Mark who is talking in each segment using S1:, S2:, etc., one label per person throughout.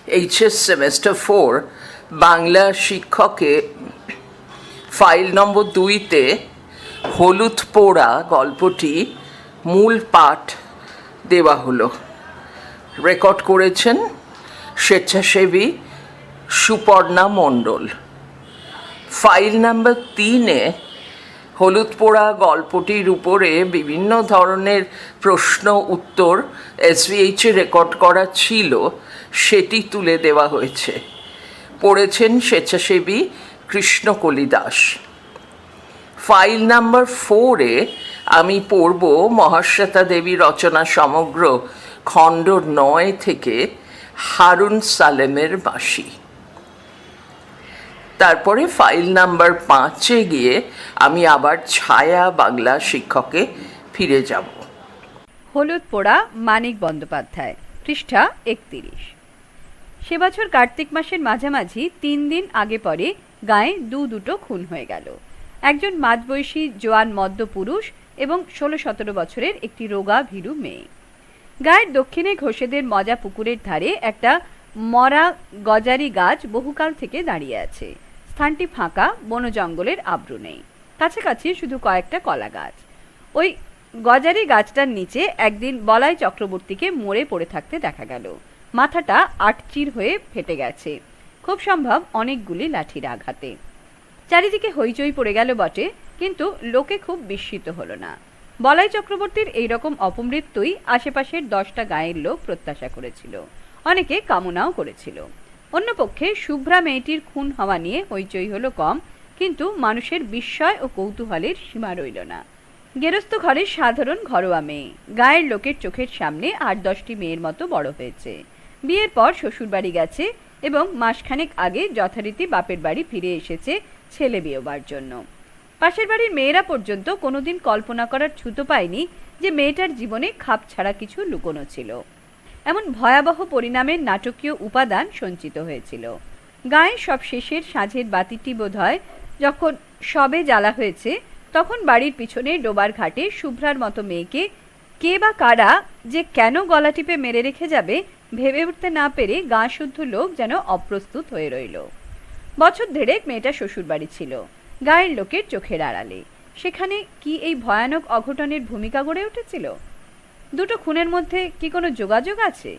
S1: HS semester 4 Bangla শিক্ষকে file নম্বর 2-তে হলুদ পোড়া গল্পটি মূল পাঠ দেওয়া হলো। রেকর্ড করেছেন স্বেচ্ছাসেবী সুপর্ণা মণ্ডল। ফাইল নাম্বার 3-এ হলুদ পোড়া গল্পটির উপরে বিভিন্ন ধরনের প্রশ্ন উত্তর এসভিএইচে রেকর্ড করা ছিল, সেটি তুলে দেওয়া হয়েছে। পড়েছেন স্বেচ্ছাসেবী কৃষ্ণকলি দাস। ফাইল নাম্বার 4-এ আমি পড়ব মহাশ্বেতা দেবী রচনা সমগ্র খণ্ড 9 থেকে হারুন সালেমের বাঁশি। তারপরে ফাইল নাম্বার 5-এ গিয়ে আমি আবার ছায়া বাংলা শিক্ষকে ফিরে যাব।
S2: হলুদ পোড়া মানিক বন্দ্যোপাধ্যায়, পৃষ্ঠা 31। সে বছর কার্তিক মাসের মাঝামাঝি 3 দিন আগে পরে গায়ে দুটো খুন হয়ে গেল। একজন মাঝবয়সী জোয়ান মদ্য পুরুষ এবং 16-17 বছরের একটি রোগা ভীরু মেয়ে। গায়ের দক্ষিণে ঘোষেদের মজা পুকুরের ধারে একটা মরা গজারি গাছ বহুকাল থেকে দাঁড়িয়ে আছে। স্থানটি ফাঁকা, বন জঙ্গলের আব্রু নেই, কাছাকাছি শুধু কয়েকটা কলা গাছ। ওই গজারি গাছটার নিচে একদিন বলাই চক্রবর্তীকে মরে পড়ে থাকতে দেখা গেল। মাথাটা আটচির হয়ে ফেটে গেছে, খুব সম্ভব অনেকগুলি লাঠির আঘাতে। চারিদিকে হইচই পড়ে গেল বটে, কিন্তু লোকে খুব বিস্মিত হলো না। বলাই চক্রবর্তীর এইরকম অপমৃত্যুই আশেপাশের 10টা গাঁয়ের লোক প্রত্যাশা করেছিল, অনেকে কামনাও করেছিল। অন্যপক্ষে শুভ্রা মেয়েটির খুন হওয়া নিয়ে হইচই হলো কম, কিন্তু মানুষের বিস্ময় ও কৌতূহলের সীমা রইল না। গেরস্ত ঘরের সাধারণ ঘরোয়া মেয়ে, গায়ের লোকের চোখের সামনে 8-10টি মেয়ের মতো বড় হয়েছে। বিয়ের পর শ্বশুরবাড়ি গেছে এবং মাসখানেক আগে যথারীতি বাপের বাড়ি ফিরে এসেছে ছেলে বিয়েবার জন্য। পাশের বাড়ির মেয়েরা পর্যন্ত কোনোদিন কল্পনা করার ছুতো পায়নি যে মেয়েটার জীবনে খাপ ছাড়া কিছু লুকোনো ছিল। এমন ভয়াবহ পরিণামের নাটকীয় উপাদান সঞ্চিত হয়েছিল। গায়ে সব শেষের সাঁঝের বাতিটি বোধহয় যখন সবে জ্বালা হয়েছে, তখন বাড়ির পিছনে ডোবার ঘাটে শুভ্রার মতো মেয়েকে কে বা কারা যে কেন গলা টিপে মেরে রেখে যাবে ভেবে উঠতে না পেরে গাঁ শুদ্ধ লোক যেন অপ্রস্তুত হয়ে রইল। বছর দেড়েক মেয়েটা শ্বশুরবাড়ি ছিল, গায়ের লোকের চোখের আড়ালে। সেখানে কি এই ভয়ানক অঘটনের ভূমিকা গড়ে উঠেছিল? দুটো খুনের মধ্যে কি কোনো যোগাযোগ আছে?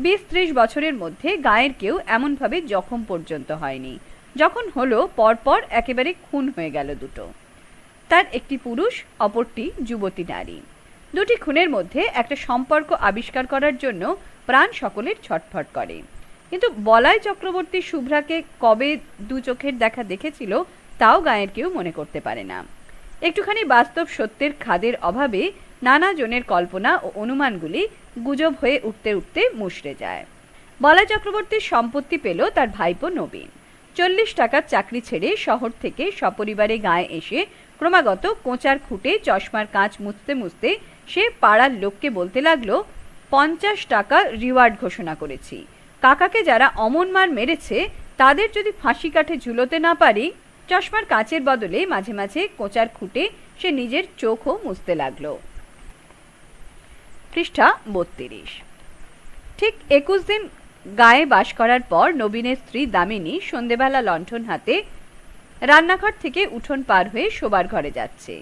S2: 20-30 বছরের মধ্যে গায়ের কেউ এমনভাবে জখম পর্যন্ত হয়নি। যখন হলো পরপর একেবারে খুন হয়ে গেল দুটো। তার একটি পুরুষ, অপরটি যুবতী নারী। দুটি খুনের মধ্যে একটা সম্পর্ক আবিষ্কার করার জন্য প্রাণ সকলের ছটফট করে। কিন্তু বলাই চক্রবর্তী শুভ্রাকে কবে দু চোখের দেখা দেখেছিল তাও গায়ের কেউ মনে করতে পারে না। একটুখানি বাস্তব সত্যের খাদের অভাবে নানা জনের কল্পনা ও অনুমানগুলি গুজব হয়ে উঠতে উঠতে মুষড়ে যায়। বলাই চক্রবর্তীর সম্পত্তি পেল তার ভাইপো নবীন। 40 টাকার চাকরি ছেড়ে শহর থেকে সপরিবারে গায়ে এসে ক্রমাগত কোঁচার খুঁটে চশমার কাঁচ মুছতে মুছতে সে পাড়ার লোককে বলতে লাগলো, 50 টাকা রিওয়ার্ড ঘোষণা করেছি। কাকাকে যারা অমন মার মেরেছে তাদের যদি ফাঁসি কাঠে ঝুলোতে না পারি। চশমার কাঁচের বদলে মাঝে মাঝে কোঁচার খুঁটে সে নিজের চোখও মুছতে লাগলো। পৃষ্ঠা 32। ঠিক 21 দিন গায়ে বাস করার পর নবীনের স্ত্রী দামিনী সন্ধেবেলা লণ্ঠন হাতে রান্নাঘর থেকে উঠোন পার হয়ে শোবার ঘরে যাচ্ছে।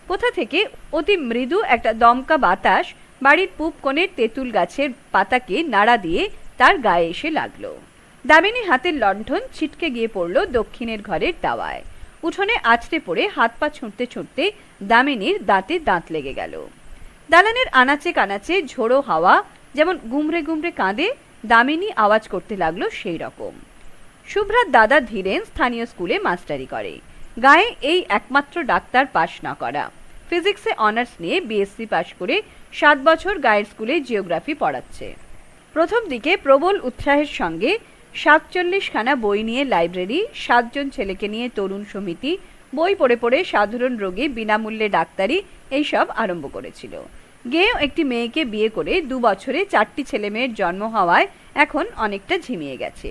S2: কোথা থেকে অতি মৃদু একটা দমকা বাতাস বাড়ির পূব কোণের তেঁতুল গাছের পাতাকে নাড়া দিয়ে তার গায়ে এসে লাগলো। দামিনী হাতের লণ্ঠন ছিটকে গিয়ে পড়ল দক্ষিণের ঘরের দাওয়ায়। উঠোনে আছড়ে পড়ে হাত পা ছুঁড়তে ছুঁড়তে দামিনীর দাঁতে দাঁত লেগে গেল। দালানের আনাচে কানাচে ঝোড়ো হাওয়া যেমন গুমরে গুমরে কাঁদে, দামিনী আওয়াজ করতে লাগলো সেই রকম। শুভ্রার দাদা ধীরেন স্থানীয় স্কুলে মাস্টারি করে। গায়ে এই একমাত্র ডাক্তার পাশ না করা। ফিজিক্সে অনার্স নিয়ে বিএসসি পাশ করে 7 বছর গায়ের স্কুলে জিওগ্রাফি পড়াচ্ছে। প্রথম দিকে প্রবল উৎসাহের সঙ্গে 47খানা বই নিয়ে লাইব্রেরি, 7 জন ছেলেকে নিয়ে তরুণ সমিতি, বই পড়ে পড়ে সাধারণ রোগী বিনামূল্যে ডাক্তারি এইসব আরম্ভ করেছিল। গেয়েও একটি মেয়েকে বিয়ে করে 2 বছরে 4টি ছেলে মেয়ের জন্ম হওয়ায় এখন অনেকটা ঝিমিয়ে গেছে।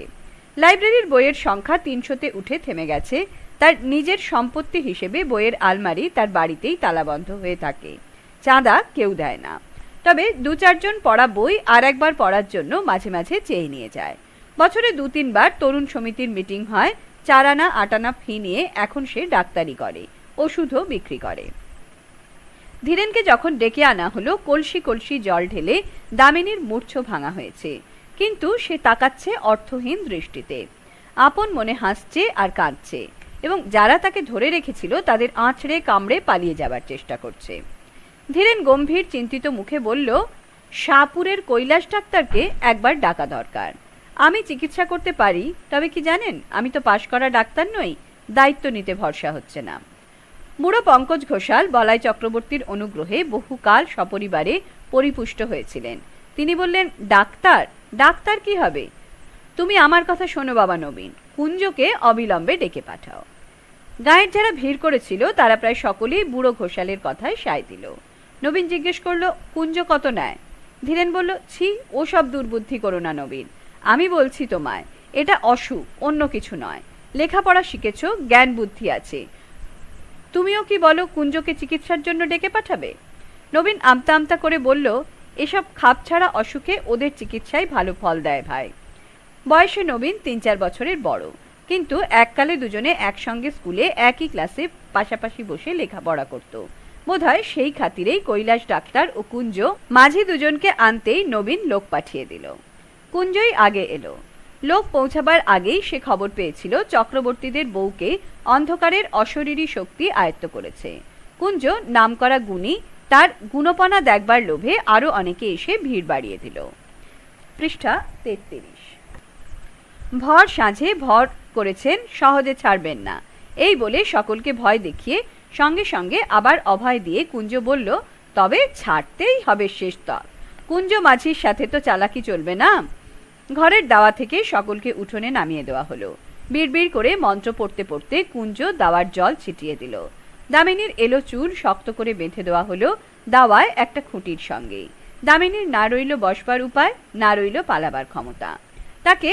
S2: লাইব্রেরির বইয়ের সংখ্যা 300-তে উঠে থেমে গেছে। তার নিজের সম্পত্তি হিসেবে বইয়ের আলমারি তার বাড়িতেই তালাবন্ধ হয়ে থাকে। চাঁদা কেউ দেয় না, তবে 2-4 জন পড়া বই আর একবার পড়ার জন্য মাঝে মাঝে চেয়ে নিয়ে যায়। বছরে 2-3 বার তরুণ সমিতির মিটিং হয়। 4 আনা 8 আনা ফি নিয়ে এখন সে ডাক্তারি করে, ওষুধও বিক্রি করে। ধীরেনকে যখন ডেকে আনা হলো, কলসি কলসি জল ঢেলে দামিনীর মূর্ছ ভাঙা হয়েছে, কিন্তু সে তাকাচ্ছে অর্থহীন দৃষ্টিতে। আপন মনে হাসছে আর কাঁদছে, এবং যারা তাকে ধরে রেখেছিল তাদের আঁচড়ে কামড়ে পালিয়ে যাবার চেষ্টা করছে। ধীরেন গম্ভীর চিন্তিত মুখে বলল, শাহপুরের কৈলাস ডাক্তারকে একবার ডাকা দরকার। আমি চিকিৎসা করতে পারি, তবে কি জানেন, আমি তো পাশ করা ডাক্তার নই, দায়িত্ব নিতে ভরসা হচ্ছে না। বুড়ো পঙ্কজ ঘোষাল বলাই চক্রবর্তীর অনুগ্রহে বহুকাল সপরিবারে পরিপুষ্ট হয়েছিলেন। তিনি বললেন, ডাক্তার? ডাক্তার কি হবে? তুমি আমার কথা শোনো বাবা নবীন, কুঞ্জকে অবিলম্বে ডেকে পাঠাও। গায়ের যারা ভিড় করেছিল তারা প্রায় সকলেই বুড়ো ঘোষালের কথায় সায় দিল। নবীন জিজ্ঞেস করলো, কুঞ্জ কত নেয়? ধীরেন বলল, ছি, ওসব দুর্বুদ্ধি করো না নবীন। আমি বলছি তোমায়, এটা অসুখ, অন্য কিছু নয়। লেখাপড়া শিখেছ, জ্ঞান বুদ্ধি আছে, তুমিও কি বলো কুঞ্জকে চিকিৎসার জন্য ডেকে পাঠাবে? নবীন আমতা আমতা করে বলল, এসব খাপছাড়া অসুখে ওদের চিকিৎসায় ভালো ফল দেয় ভাই। বয়সে নবীন 3-4 বছরের বড়, কিন্তু এককালে দুজনে একসঙ্গে স্কুলে একই ক্লাসে পাশাপাশি বসে লেখাপড়া করত। বোধহয় সেই খাতিরেই কৈলাস ডাক্তার ও কুঞ্জ মাঝি দুজনকে আনতেই নবীন লোক পাঠিয়ে দিল। কুঞ্জই আগে এলো। লোক পৌঁছাবার আগেই সে খবর পেয়েছিল চক্রবর্তীদের বউকে অন্ধকারের অশরীরী শক্তি আয়ত্ত করেছে। কুঞ্জ নামকরা গুণী, তার গুণপনা দেখবার লোভে আরো অনেকে এসে ভিড় বাড়িয়ে দিল। পৃষ্ঠা 33। ভর সাঁঝে ভর করেছেন, সহজে ছাড়বেন না, এই বলে সকলকে ভয় দেখিয়ে সঙ্গে সঙ্গে আবার অভয় দিয়ে কুঞ্জ বলল, তবে ছাড়তেই হবে শেষ তক। কুঞ্জ মাঝির সাথে তো চালাকি চলবে না। ঘরের দাওয়া থেকে সকলকে উঠোনে নামিয়ে দেওয়া হলো। বিড়বিড় করে মন্ত্র পড়তে পড়তে কুঞ্জ দাওয়ার জল ছিটিয়ে দিল। দামিনীর এলো চুল শক্ত করে বেঁধে দেওয়া হলো দাওয়ায় একটা খুঁটির সঙ্গে। দামিনীর না রইল বসবার উপায়, না রইল পালাবার ক্ষমতা। তাকে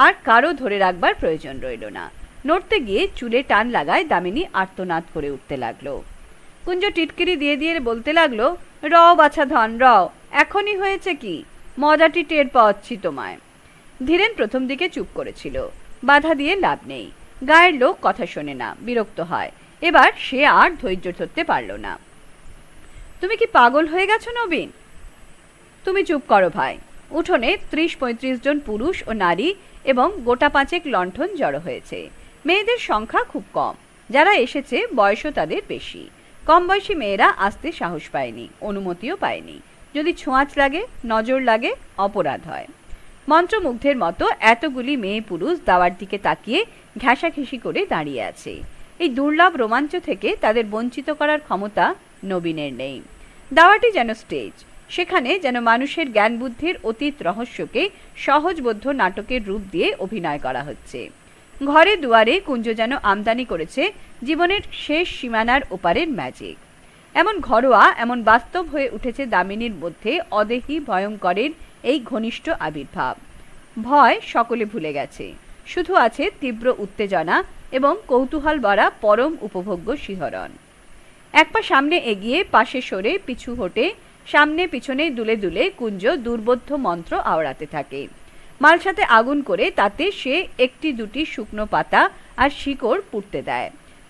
S2: আর কারো ধরে রাখবার প্রয়োজন রইল না। নড়তে গিয়ে চুলে টান লাগায় দামিনী আর্তনাদ করে উঠতে লাগলো। কুঞ্জ টিটকিরি দিয়ে দিয়ে বলতে লাগলো, রও বাছা ধন রও, এখনই হয়েছে কি, মজাটি টের পাচ্ছি তোমায়। ধীরেন প্রথম দিকে চুপ করেছিল, বাধা দিয়ে লাভ নেই। গায়ের লোক কথা শোনে না, বিরক্ত হয়। এবার সে আর ধৈর্য ধরতে পারল না। তুমি কি পাগল হয়ে গেছো নবীন? তুমি চুপ করো ভাই। উঠোনে 30-35 জন পুরুষ ও নারী এবং গোটা 5 লণ্ঠন জড়ো হয়েছে। মেয়েদের সংখ্যা খুব কম, যারা এসেছে বয়সও তাদের বেশি। কম বয়সী মেয়েরা আসতে সাহস পায়নি, অনুমতিও পায়নি। যদি ছোঁয়াচ লাগে, নজর লাগে, অপরাধ হয়। মন্ত্রমুগ্ধের মতো এতগুলি মেয়ে পুরুষ দাওয়ার দিকে তাকিয়ে ঘেঁষাঘেঁষি করে দাঁড়িয়ে আছে। এই দুর্লভ রোমাঞ্চ থেকে তাদের বঞ্চিত করার ক্ষমতা নবীনের নেই। দাওয়াটি যেন স্টেজ, সেখানে যেন মানুষের জ্ঞান বুদ্ধির অতীত রহস্যকে সহজবোধ্য নাটকের রূপ দিয়ে অভিনয় করা হচ্ছে। ঘরে দুয়ারে কুঞ্জ যেন আমদানি করেছে জীবনের শেষ সীমানার ওপারের ম্যাজিক। এমন ঘরোয়া, এমন বাস্তব হয়ে উঠেছে দামিনীর মধ্যে অদেহি ভয়ঙ্করের এই ঘনিষ্ঠ আবির্ভাব। ভয় সকলে ভুলে গেছে, শুধু আছে তীব্র উত্তেজনা এবং কৌতূহল ভরা পরম উপভোগ্য শিহরণ। এক পা সামনে এগিয়ে, পাশে সরে, পিছু হটে, সামনে পিছনে দুলে দুলে কুঞ্জ দুর্বোধ্য মন্ত্র আওড়াতে থাকে। মালসাতে আগুন করে তাতে সে 1-2টি শুকনো পাতা আর শিকড় পুড়তে দেয়।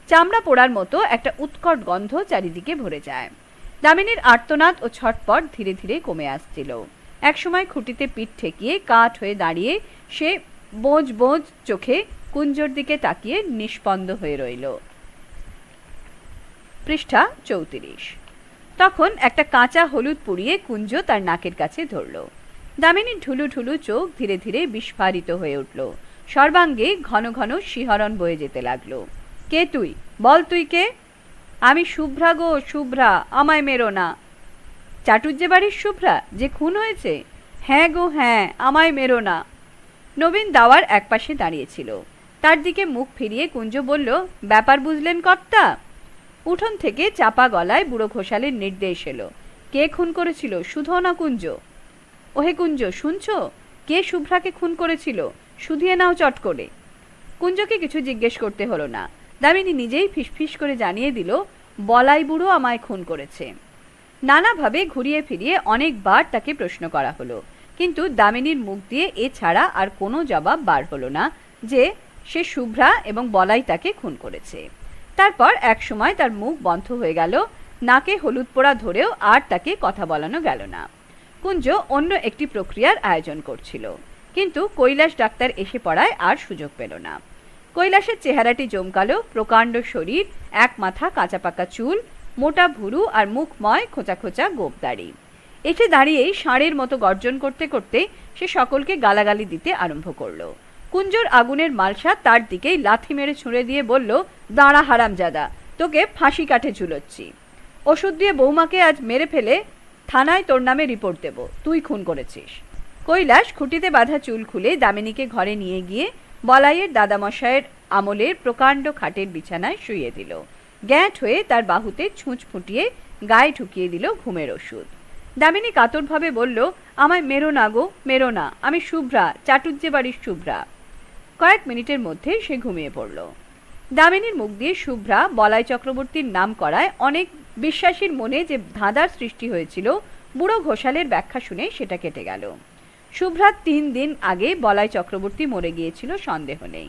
S2: চামড়া পোড়ার মতো একটা উৎকট গন্ধ চারিদিকে ভরে যায়। দামিনীর আর্তনাদ ও ছটপট ধীরে ধীরে কমে আসছিল। একসময় খুঁটিতে পিঠ ঠেকিয়ে কাঠ হয়ে দাঁড়িয়ে সে বোঁজ বোঁজ চোখে কুঞ্জর দিকে তাকিয়ে নিষ্পন্দ হয়ে রইল। পৃষ্ঠা 34। তখন একটা কাঁচা হলুদ পুড়িয়ে কুঞ্জ তার নাকের কাছে ধরল। দামিনীর ঢুলু ঢুলু চোখ ধীরে ধীরে বিস্ফারিত হয়ে উঠল। সর্বাঙ্গে ঘন ঘন শিহরণ বয়ে যেতে লাগলো। কে তুই? বল তুই কে? আমি শুভ্রা গো, শুভ্রা, আমায় মেরো না। চাটুজ্জে বাড়ির শুভ্রা যে খুন হয়েছে? হ্যাঁ গো হ্যাঁ, আমায় মেরো না। নবীন দাওয়ার একপাশে দাঁড়িয়েছিল। তার দিকে মুখ ফিরিয়ে কুঞ্জ বলল, ব্যাপার বুঝলেন কর্তা? উঠোন থেকে চাপা গলায় বুড়ো ঘোষালের নির্দেশ এলো। কে খুন করেছিল? শুধো না কুঞ্জ। ওহে কুঞ্জ, শুনছো? কে শুভ্রাকে খুন করেছিল? শুধিয়ে নাও চট করে। কুঞ্জকে কিছু জিজ্ঞেস করতে হলো না। দামিনী নিজেই ফিসফিস করে জানিয়ে দিল, বলাই বুড়ো আমায় খুন করেছে। নানাভাবে ঘুরিয়ে ফিরিয়ে অনেকবার তাকে প্রশ্ন করা হলো, কিন্তু দামিনীর মুখ দিয়ে এছাড়া আর কোনো জবাব বার হলো না যে সে শুভ্রা এবং বলাই তাকে খুন করেছে। তারপর এক সময় তার মুখ বন্ধ হয়ে গেল, নাকে হলুদ পোড়া ধরেও আর তাকে কথা বলানো গেল না। কুঞ্জ অন্য একটি প্রক্রিয়ার আয়োজন করছিল, কিন্তু কৈলাস ডাক্তার এসে পড়ায় আর সুযোগ পেল না। কৈলাসের চেহারাটি জমকালো, প্রকাণ্ড শরীর, এক মাথা কাঁচা পাকা চুল, মোটা ভুরু আর মুখময় খোঁচা খোঁচা গোঁফ দাড়ি। এসে দাঁড়িয়েই ষাঁড়ের মতো গর্জন করতে করতে সে সকলকে গালাগালি দিতে আরম্ভ করলো। কুঞ্জর আগুনের মালসা তার দিকেই লাথি মেরে ছুঁড়ে দিয়ে বলল, দাঁড়া হারামজাদা, তোকে ফাঁসি কাঠে ঝুলোচ্ছি। ওষুধ দিয়ে বৌমাকে আজ মেরে ফেলে থানায় তোর নামে রিপোর্ট দেব, তুই খুন করেছিস। কৈলাস খুঁটিতে বাঁধা চুল খুলে দামিনীকে ঘরে নিয়ে গিয়ে বলাইয়ের দাদামশায়ের আমলের প্রকাণ্ড খাটের বিছানায় শুইয়ে দিল। গ্যাঁট হয়ে তার বাহুতে ছুঁচ ফুটিয়ে গায়ে ঢুকিয়ে দিল ঘুমের ওষুধ। দামিনী কাতরভাবে বলল, আমায় মেরো না গো, মেরো না, আমি শুভ্রা, চাটুজ্জে বাড়ির শুভ্রা। কয়েক মিনিটের মধ্যে সে ঘুমিয়ে পড়ল। দামিনীর মুখ দিয়ে শুভ্রা বলাই চক্রবর্তীর নাম করায় অনেক বিশ্বাসীর মনে যে ধাঁধার সৃষ্টি হয়েছিল, বুড়ো ঘোষালের ব্যাখ্যা শুনে সেটা কেটে গেল। শুভ্রা 3 দিন আগে বলাই চক্রবর্তী মরে গিয়েছিল, সন্দেহ নেই।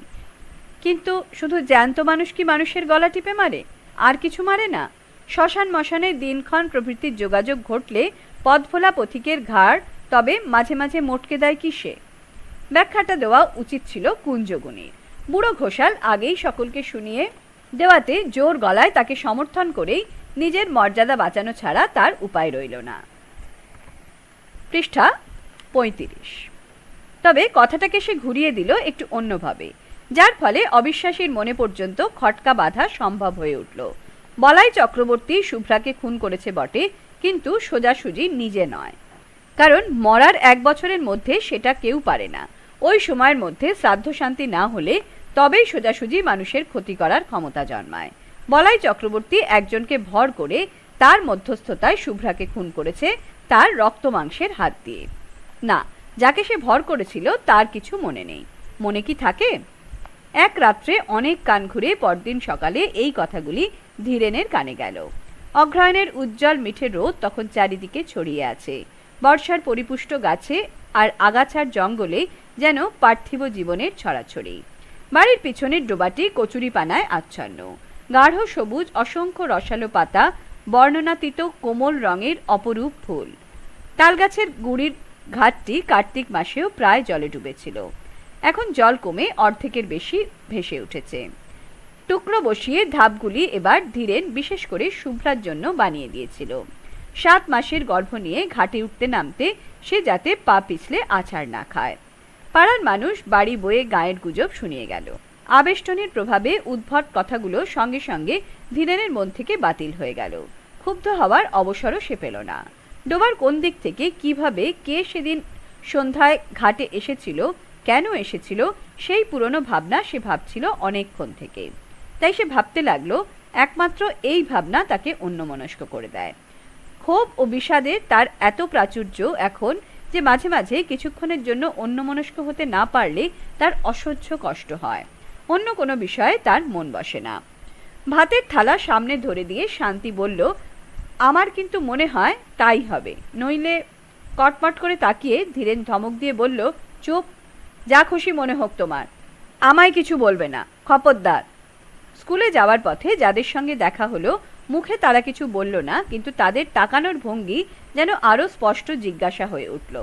S2: কিন্তু শুধু জ্যান্ত মানুষ কি মানুষের গলা টিপে মারে? আর কিছু মারে না? শ্মশান মশানে দিনক্ষণ প্রভৃতির যোগাযোগ ঘটলে পথভোলা পথিকের ঘাড় তবে মাঝে মাঝে মোটকে দেয় কিসে? ব্যাখ্যাটা দেওয়া উচিত ছিল কুঞ্জগুণীর। বুড়ো ঘোষাল আগেই সকলকে শুনিয়ে দেওয়াতে জোর গলায় তাকে সমর্থন করেই নিজের মর্যাদা বাঁচানো ছাড়া তার উপায় রইল না। পৃষ্ঠা 35। তবে কথাটাকে সে ঘুরিয়ে দিল একটু অন্যভাবে, যার ফলে অবিশ্বাসীর মনে পর্যন্ত খটকা বাঁধা সম্ভব হয়ে উঠল। বলাই চক্রবর্তী শুভ্রাকে খুন করেছে বটে, কিন্তু সোজাসুজি নিজে নয়। কারণ মরার 1 বছরের মধ্যে সেটা কেউ পারে না। ওই সময়ের মধ্যে শ্রাদ্ধ শান্তি না হলে তবেই সোজাসুজি মানুষের ক্ষতি করার ক্ষমতা জন্মায়। বলাই চক্রবর্তী একজনকে ভর করে তার মধ্যস্থতায় শুভ্রাকে খুন করেছে, তার রক্ত মাংসের হাত দিয়ে। না, যাকে সে ভর করেছিল তার কিছু মনে নেই। মনে কি থাকে? এক রাত্রে অনেক কান ঘুরে পরদিন সকালে এই কথাগুলি ধীরেনের কানে গেল। অগ্রহায়ণের উজ্জ্বল মিঠে রোদ তখন চারিদিকে ছড়িয়ে আছে। বর্ষার পরিপুষ্ট গাছে আর আগাছার জঙ্গলে যেন পার্থিব জীবনের ছড়াছড়ি। বাড়ির পিছনের ডোবাটি কচুরিপানায় আচ্ছন্ন। গাঢ় সবুজ অসংখ্য রসালো পাতা, বর্ণনাতীত কোমল রঙের অপরূপ ফুল। তালগাছের গুড়ির ঘাটটি কার্তিক মাসেও প্রায় জলে ডুবেছিল। এখন জল কমে অর্ধেকের বেশি ভেসে উঠেছে। টুকরো বসিয়ে ধাপগুলি এবার ধীরেন বিশেষ করে শুভ্রার জন্য বানিয়ে দিয়েছিল। 7 মাসের গর্ভ নিয়ে ঘাটে উঠতে নামতে সে যাতে পা পিছলে আছাড় না খায়। পাড়ার মানুষ বাড়ি বয়ে গায়ের গুজব শুনিয়ে গেল। আবেষ্টনীর প্রভাবে উদ্ভট কথাগুলো সঙ্গে সঙ্গে ধীরেনের মন থেকে বাতিল হয়ে গেল। ক্ষুব্ধ হওয়ার অবসরও সে পেল না। ডোবার কোন দিক থেকে, কিভাবে, কে সেদিন সন্ধ্যায় ঘাটে এসেছিল, কেন এসেছিল, সেই পুরনো ভাবনা সে ভাবছিল অনেকক্ষণ থেকে। তাই সে ভাবতে লাগলো, একমাত্র এই ভাবনা তাকে অন্যমনস্ক করে দেয়। ক্ষোভ ও বিষাদে তার এত প্রাচুর্য এখন যে মাঝে মাঝে কিছুক্ষণের জন্য অন্যমনস্ক হতে না পারলে তার অসহ্য কষ্ট হয়। অন্য কোনো বিষয়ে তার মন বসে না। ভাতের থালা সামনে ধরে দিয়ে শান্তি বলল, আমার কিন্তু মনে হয় তাই হবে, নইলে। কটমট করে তাকিয়ে ধীরেন ধমক দিয়ে বলল, চুপ, যা খুশি মনে হোক তোমার, আমায় কিছু বলবে না, খবরদার। স্কুলে যাওয়ার পথে যাদের সঙ্গে দেখা হলো, মুখে তারা কিছু বলল না, কিন্তু তাদের তাকানোর ভঙ্গি যেন আরো স্পষ্ট জিজ্ঞাসা হয়ে উঠল,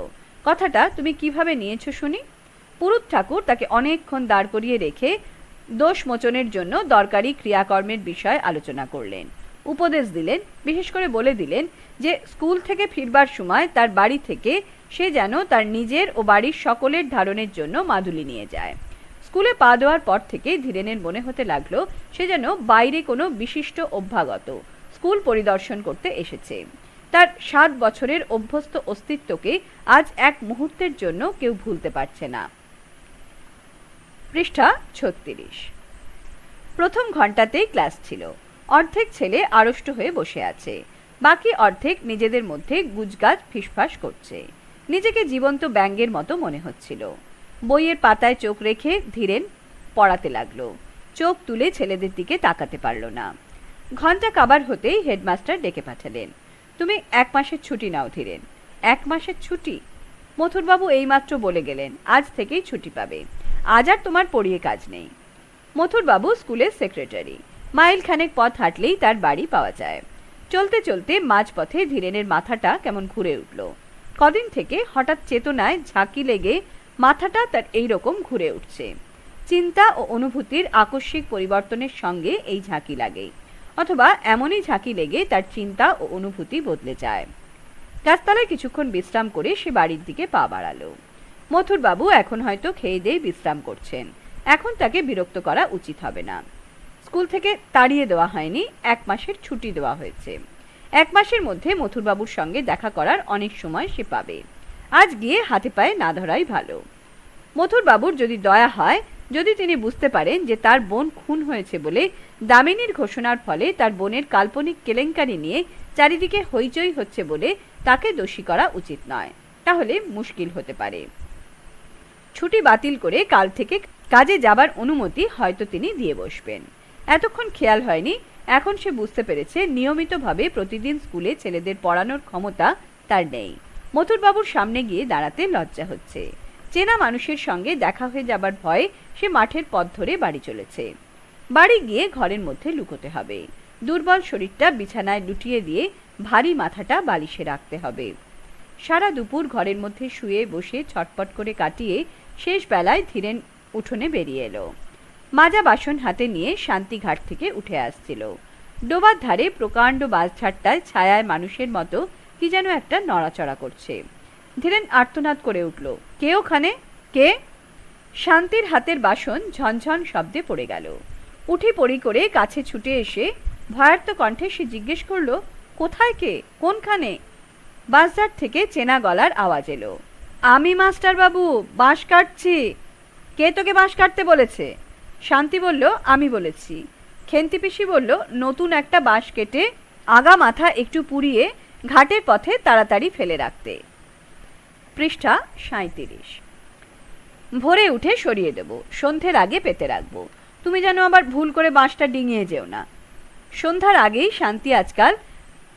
S2: কথাটা তুমি কিভাবে নিয়েছো শুনি? পুরুত ঠাকুর তাকে অনেকক্ষণ দাঁড় করিয়ে রেখে দোষ মোচনের জন্য দরকারি ক্রিয়াকর্মের বিষয় আলোচনা করলেন, উপদেশ দিলেন, বিশেষ করে বলে দিলেন যে স্কুল থেকে ফিরবার সময় তার বাড়ি থেকে সে যেন তার নিজের ও বাড়ির সকলের ধারণের জন্য মাদুলি নিয়ে যায়। স্কুলে পা দেওয়ার পর থেকে ধীরেনের মনে হতে লাগলো সে যেন বাইরে কোনো বিশিষ্ট অভ্যাগত স্কুল পরিদর্শন করতে এসেছে। তার 7 বছরের অভ্যস্ত অস্তিত্বকে আজ এক মুহূর্তের জন্য কেউ ভুলতে পারছে না। পৃষ্ঠা 36। প্রথম ঘন্টাতেই ক্লাস ছিল। অর্ধেক ছেলে আড়ষ্ট হয়ে বসে আছে, বাকি অর্ধেক নিজেদের মধ্যে গুজগাজ ফিসফাস করছে। নিজেকে জীবন্ত ব্যাঙের মতো মনে হচ্ছিল। বইয়ের পাতায় চোখ রেখে ধীরেন পড়াতে লাগলো। চোখ তুলে ছেলেদের দিকে তাকাতে পারল না। ঘন্টা কাবার হতেই হেডমাস্টার ডেকে পাঠালেন। তুমি 1 মাসের ছুটি নাও ধীরেন। 1 মাসের ছুটি? মথুরবাবু এইমাত্র বলে গেলেন আজ থেকেই ছুটি পাবে, আজ আর তোমার পড়িয়ে কাজ নেই। মথুরবাবু স্কুলের সেক্রেটারি, মাইল খানেক পথ হাঁটলেই তার বাড়ি পাওয়া যায়। চলতে চলতে মাঝপথে ধীরেনের মাথাটা কেমন ঘুরে উঠল। কদিন থেকে হঠাৎ চেতনায় ঝাঁকি লেগে মাথাটা তার এইরকম ঘুরে উঠছে। চিন্তা ও অনুভূতির আকস্মিক পরিবর্তনের সঙ্গে এই ঝাঁকি লাগে, অথবা এমনই ঝাঁকি লেগে তার চিন্তা ও অনুভূতি বদলে যায়। গাছতলায় কিছুক্ষণ বিশ্রাম করে সে বাড়ির দিকে পা বাড়ালো। মথুরবাবু এখন হয়তো খেয়ে দিয়ে বিশ্রাম করছেন, এখন তাকে বিরক্ত করা উচিত হবে না। স্কুল থেকে তাড়িয়ে দেওয়া হয়নি, 1 মাসের ছুটি দেওয়া হয়েছে। 1 মাসের মধ্যে মথুরবাবুর সঙ্গে দেখা করার অনেক সময় সে পাবে। আজ গিয়ে হাতে পায়ে না ধরাই ভালো। মথুরবাবুর যদি দয়া হয়, যদি তিনি বুঝতে পারেন যে তার বোন খুন হয়েছে বলে দামিনীর ঘোষণার ফলে তার বোনের কাল্পনিক কেলেঙ্কারি নিয়ে চারিদিকে হইচই হচ্ছে বলে তাকে দোষী করা উচিত নয়, তাহলে মুশকিল হতে পারে। ছুটি বাতিল করে কাল থেকে কাজে যাবার অনুমতি হয়তো তিনি দিয়ে বসবেন। এতক্ষণ খেয়াল হয়নি, এখন সে বুঝতে পেরেছে নিয়মিতভাবে প্রতিদিন স্কুলে ছেলেদের পড়ানোর ক্ষমতা তার নেই। মথুরবাবুর সামনে গিয়ে দাঁড়াতে লজ্জা হচ্ছে। চেনা মানুষের সঙ্গে দেখা হয়ে যাবার ভয়ে সে মাঠের পথ ধরে বাড়ি চলেছে। বাড়ি গিয়ে ঘরের মধ্যে লুকোতে হবে। দুর্বল শরীরটা বিছানায় লুটিয়ে দিয়ে ভারী মাথাটা বালিশে রাখতে হবে। সারা দুপুর ঘরের মধ্যে শুয়ে বসে ছটপট করে কাটিয়ে শেষ বেলায় ধীরেন উঠোনে বেরিয়ে এলো। মাজা বাসন হাতে নিয়ে শান্তিঘাট থেকে উঠে আসছিল। ডোবার ধারে প্রকাণ্ড বাঁশঝাড়টায় ছায়ায় মানুষের মতো কি যেন একটা নড়াচড়া করছে। ধীরেন আর্তনাদ করে উঠল, কে ওখানে, কে? শান্তির হাতের বাসন ঝনঝন শব্দে পড়ে গেল। উঠি পড়ি করে কাছে ছুটে এসে ভয়ার্ত কণ্ঠে সে জিজ্ঞেস করল, কোথায় কে, কোনখানে? বাঁশঝাড় থেকে চেনা গলার আওয়াজ এলো, আমি মাস্টার বাবু, বাঁশ কাটছি। কে তোকে বাঁশ কাটতে বলেছে? শান্তি বলল, আমি বলেছি। খেন্তি পিসি বলল, নতুন একটা বাঁশ কেটে আগা মাথা একটু পুড়িয়ে ঘাটের পথে তাড়াতাড়ি ফেলে রাখতে। পৃষ্ঠা 37। ভোরে উঠে সরিয়ে দেব, সন্ধ্যের আগে পেতে রাখবো। তুমি যেন আবার ভুল করে বাঁশটা ডিঙিয়ে যেও না। সন্ধ্যার আগেই শান্তি আজকাল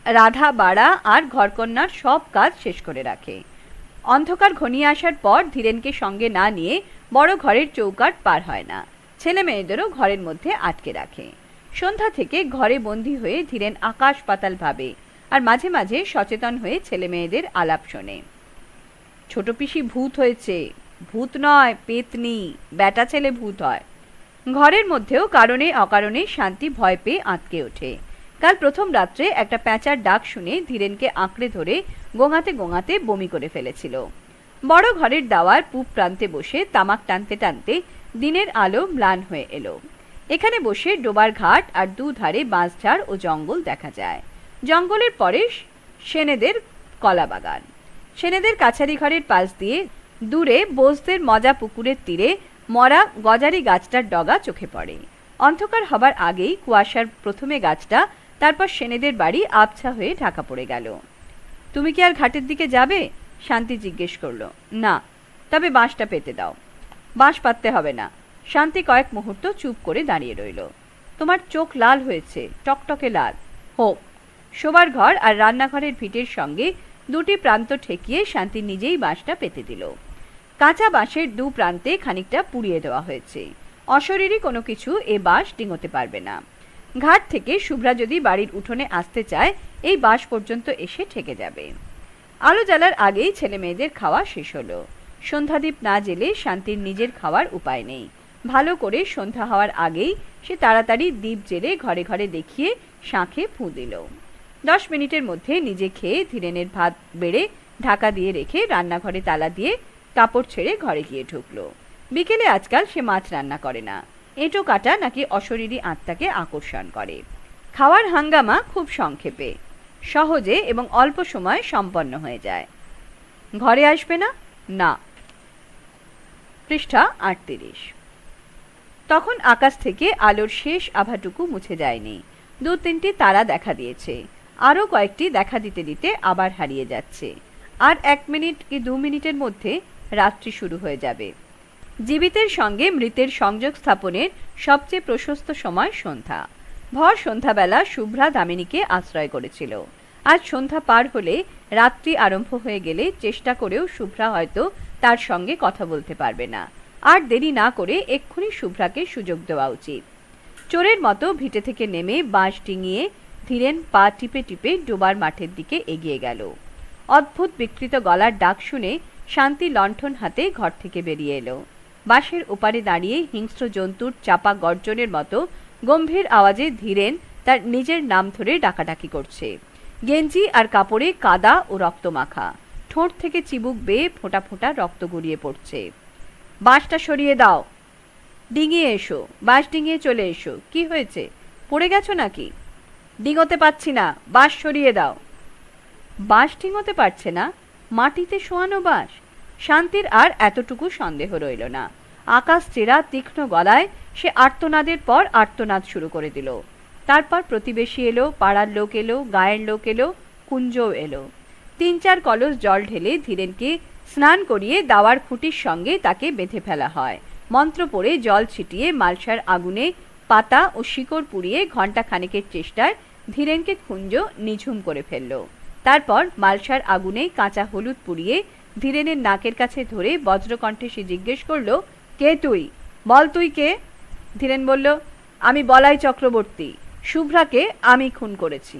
S2: রাধা বাড়া আর ঘরকন্যার সব কাজ শেষ করে রাখে। অন্ধকার ঘনিয়ে আসার পর ধীরেনকে সঙ্গে না নিয়ে বড় ঘরের চৌকাঠ পার হয় না। ছেলে মেয়েদেরও ঘরের মধ্যে আটকে রাখে। সন্ধ্যা থেকে ঘরে বন্দী হয়ে ধীরেন আকাশ পাতাল ভাবে, আর মাঝে মাঝে সচেতন হয়ে ছেলে মেয়েদের আলাপ শোনে। ছোট পিসি ভূত হয়েছে। ভূত নয়, পেতনি, বেটা ছেলে ভূত হয়। ঘরের মধ্যেও কারণে অকারণে শান্তি ভয় পেয়ে আঁতকে ওঠে। কাল প্রথম রাত্রে একটা প্যাঁচার ডাক শুনে ধীরেনকে আঁকড়ে ধরে গোঙাতে গোঙাতে বমি করে ফেলেছিল। বড় ঘরের দাওয়ার পূব প্রান্তে বসে তামাক টানতে টানতে দিনের আলো ম্লান হয়ে এলো। এখানে বসে ডোবার ঘাট আর দুধারে বাঁশঝাড় ও জঙ্গল দেখা যায়। জঙ্গলের পরে সেনেদের কলা বাগান। সেনেদের কাছারি ঘরের পাশ দিয়ে দূরে বোসদের মজা পুকুরের তীরে মরা গজারি গাছটার ডগা চোখে পড়ে। অন্ধকার হবার আগেই কুয়াশার প্রথমে গাছটা, তারপর সেনেদের বাড়ি আবছা হয়ে ঢাকা পড়ে গেল। তুমি কি আর ঘাটের দিকে যাবে? শান্তি জিজ্ঞেস করলো। না। তবে বাঁশটা পেতে দাও। বাঁশ পাততে হবে না। শান্তি কয়েক মুহূর্ত চুপ করে দাঁড়িয়ে রইল। তোমার চোখ লাল হয়েছে, টকটকে লাল। হোক। শোবার ঘর আর রান্নাঘরের ভিটের সঙ্গে দুটি প্রান্ত ঠেকিয়ে শান্তি নিজেই বাঁশটা পেতে দিল। কাঁচা বাঁশের দু প্রান্তে খানিকটা পুড়িয়ে দেওয়া হয়েছে। অশরীরী কোনো কিছু এ বাঁশ ডিঙোতে পারবে না। ঘাট থেকে শুভ্রা যদি বাড়ির উঠোনে আসতে চায়, এই বাঁশ পর্যন্ত এসে ঠেকে যাবে। আলো জ্বালার আগেই ছেলে মেয়েদের খাওয়া শেষ হলো। সন্ধ্যাদীপ না জেলে শান্তির নিজের খাওয়ার উপায় নেই। ভালো করে সন্ধ্যা হওয়ার আগেই সে তাড়াতাড়ি দ্বীপ জেলে ঘরে ঘরে দেখিয়ে শাঁখে ফুঁ দিল। 10 মিনিটের মধ্যে নিজে খেয়ে ধীরেনের ভাত বেড়ে ঢাকা দিয়ে রেখে রান্নাঘরে তালা দিয়ে কাপড় ছেড়ে ঘরে গিয়ে ঢুকলো। বিকেলে আজকাল সে মাছ রান্না করে না। এঁটো কাটা নাকি অশরীরী আত্মাকে আকর্ষণ করে। খাওয়ার হাঙ্গামা খুব সংক্ষেপে, সহজে এবং অল্প সময়ে সম্পন্ন হয়ে যায়। ঘরে আসবে না? না। পৃষ্ঠা 38। তখন আকাশ থেকে আলোর শেষ আভাটুকু মুছে যায়নি। 2-3টি তারা দেখা দিয়েছে। আরও কয়েকটি দেখা দিতে দিতে আবার হারিয়ে যাচ্ছে। আর 1 মিনিট কি 2 মিনিটের মধ্যে রাত্রি শুরু হয়ে যাবে। জীবিতের সঙ্গে মৃতের সংযোগ স্থাপনের সবচেয়ে প্রশস্ত সময় সন্ধ্যা। ভর সন্ধ্যাবেলা শুভ্রা দামিনীকে আশ্রয় করেছিল। আজ সন্ধ্যা পার হলে রাত্রি আরম্ভ হয়ে গেলে চেষ্টা করেও শুভ্রা হয়তো তার সঙ্গে কথা বলতে পারবে না। আর দেরি না করে এক্ষুনি শুভ্রাকে সুযোগ দেওয়া উচিত। চোরের মতো ভিটে থেকে নেমে বাঁশ ডিঙিয়ে ধীরেন পা টিপে টিপে ডোবার মাঠের দিকে এগিয়ে গেল। অদ্ভুত বিকৃত গলার ডাক শুনে শান্তি লণ্ঠন হাতে ঘর থেকে বেরিয়ে এলো। বাঁশের ওপারে দাঁড়িয়ে হিংস্র জন্তুর চাপা গর্জনের মতো গম্ভীর আওয়াজে ধীরেন তার নিজের নাম ধরে ডাকাডাকি করছে। গেঞ্জি আর কাপড়ে কাদা ও রক্তমাখা, ঠোঁট থেকে চিবুক বেয়ে ফোঁটা ফোঁটা রক্ত গড়িয়ে পড়ছে। বাঁশটা সরিয়ে দাও, ডিঙিয়ে এসো, বাঁশ ডিঙিয়ে চলে এসো। কি হয়েছে, পড়ে গেছো নাকি? ডিঙোতে পাচ্ছি না, বাঁশ সরিয়ে দাও। বাঁশ ডিঙোতে পারছে না? মাটিতে শোয়ানো বাঁশ? শান্তির আর এতটুকু সন্দেহ রইল না। আকাশ চেরা তীক্ষ্ণ গলায় সে আর্তনাদের পর আর্তনাদ শুরু করে দিল। তারপর প্রতিবেশী এলো, পাড়ার লোক এলো, গায়ের লোক এলো, কুঞ্জও এলো। 3-4 কলস জল ঢেলে ধীরেনকে স্নান করিয়ে দাওয়ার খুঁটির সঙ্গে তাকে বেঁধে ফেলা হয়। মন্ত্র পড়ে জল ছিটিয়ে মালসার আগুনে পাতা ও শিকড় পুড়িয়ে ঘণ্টা খানেকের চেষ্টায় ধীরেনকে কুঞ্জ নিঝুম করে ফেলল। তারপর মালসার আগুনে কাঁচা হলুদ পুড়িয়ে ধীরেনের নাকের কাছে ধরে বজ্রকণ্ঠে সে জিজ্ঞেস করলো, কে তুই? বল তুই কে? ধীরেন বলল, আমি বলাই চক্রবর্তী, শুভ্রাকে আমি খুন করেছি।